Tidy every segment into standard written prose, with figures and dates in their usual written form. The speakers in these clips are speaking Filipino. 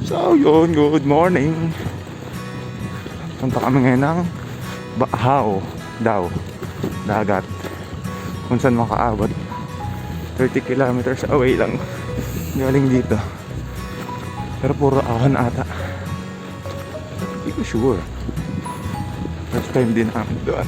So yun, good morning. Punta kami ngayon ng Bahao daw, dagat, kung saan makaabot 30 kilometers away lang galing dito, pero puro ahon ata, hindi ko sure. First time din namin doon.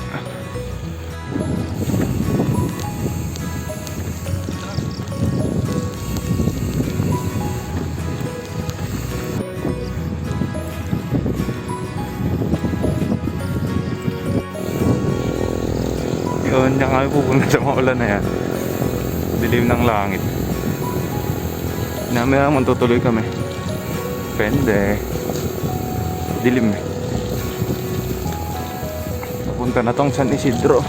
Yun, diyan kami pupunta sa mga ulan na yan. Dilim ng langit. Namin naman tutuloy kami. Pende. Dilim eh. Papunta na tong San Isidro.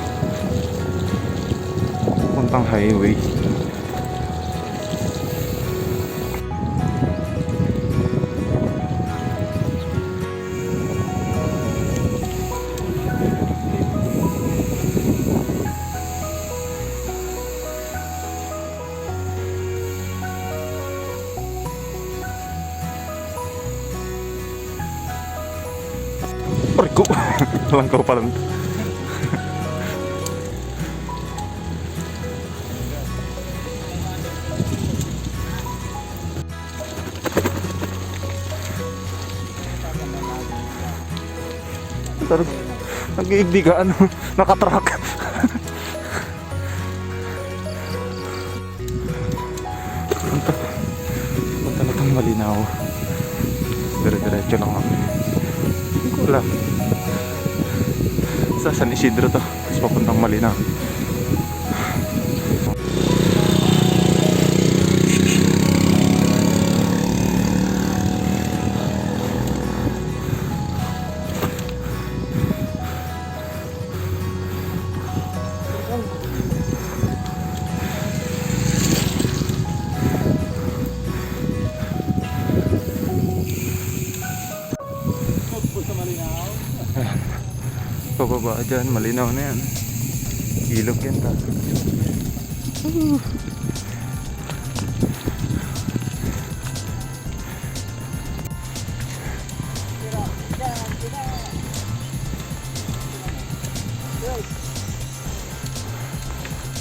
Puntang highway. Orko. Langkaw pa lang. Nag-iigdi ka, ano, nakatrack. Punta na itong Malinaw. Dire-diretso lang kami. Hindi ko alam. Sa San Isidro to, tapos papuntang Malinaw. Pababa dyan, malinaw na yan. Ilog yan ta.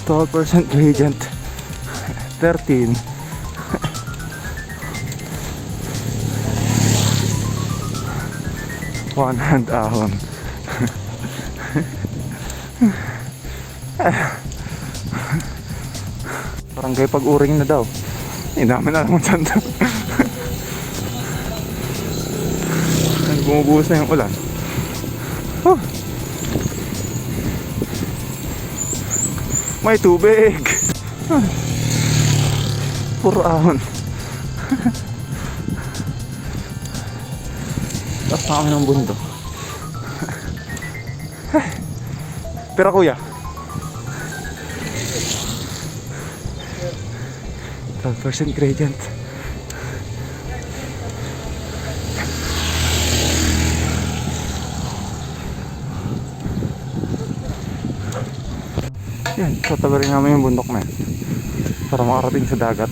%12% gradient. 13. One hand ahon. Parang kayo pag-uring na daw. Hindi namin alam kung saan daw. Bumubuhos na yung ulan. May tubig. Puro ahon. Tapos na kami ng bundok. Pero kuya, 12% gradient. Yan, tatabarin namin yung bundok na yan para makarating sa dagat.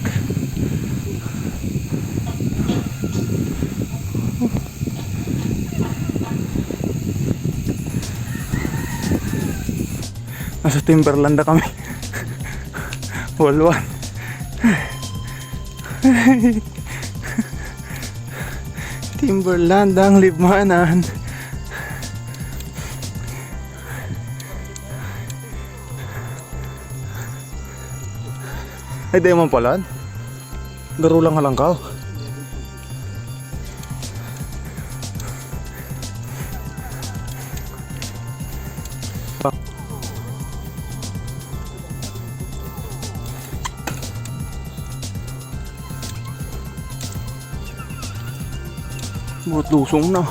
Nasa Timberland na kami. Walwan. Timberland ang Libmanan. Ay, di man pala. Garo lang halangkaw. Buat lusong na.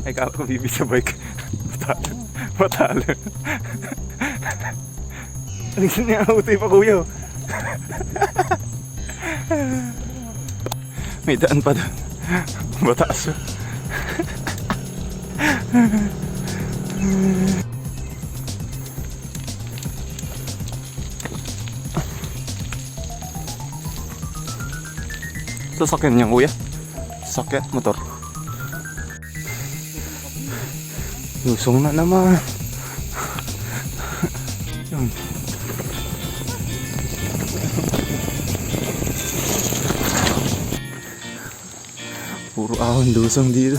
Ay, kala ko bibig sa bike. Patalo. Alisin niya ang utoy pa kuya. May daan pa doon. Bataas. Sasakyan niya kuya. Sasakyan, motor. Lusong na naman. Yun. Puro ahon lusong dito.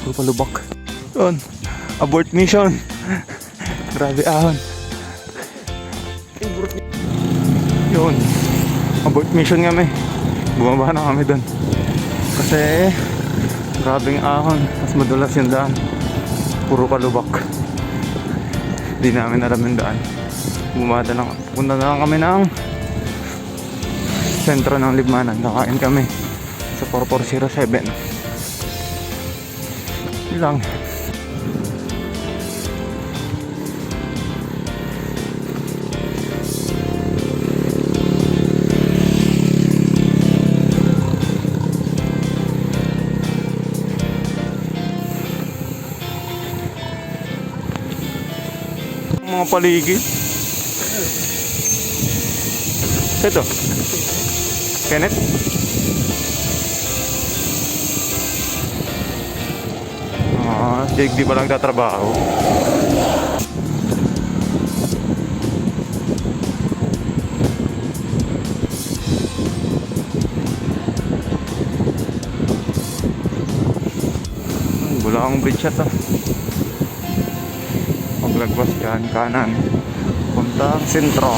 Puro palubak. Yun. Abort mission. Grabe ahon. Yun. Abort mission kami. Bumaba na kami doon. Kasi grabing ahon. Mas madulas yung daan. Puro palubak. Hindi namin alam yung daan. Bumada lang. Punta na lang kami ng sentro ng Libmanan. Kakain kami sa 4407. Yun lang. Mga paligid. Ito Kenneth. Di ba lang tatrabaho? Bulakang bridge siya to. Paglagpas dyan, kanan punta sentro.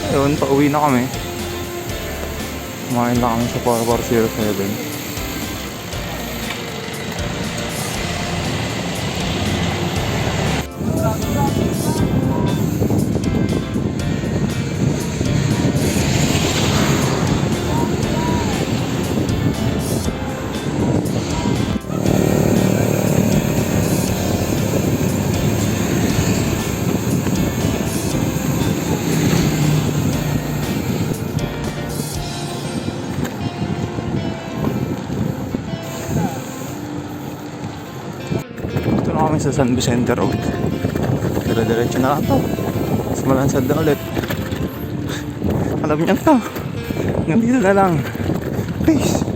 Ayun, pauwi na kami. Kumain lang kami sa 4407. Kami sa San Vicente Road. Dire-diretso na ito. Mas Malansad na ulit. Alam niya ito. Nandito na lang. Peace.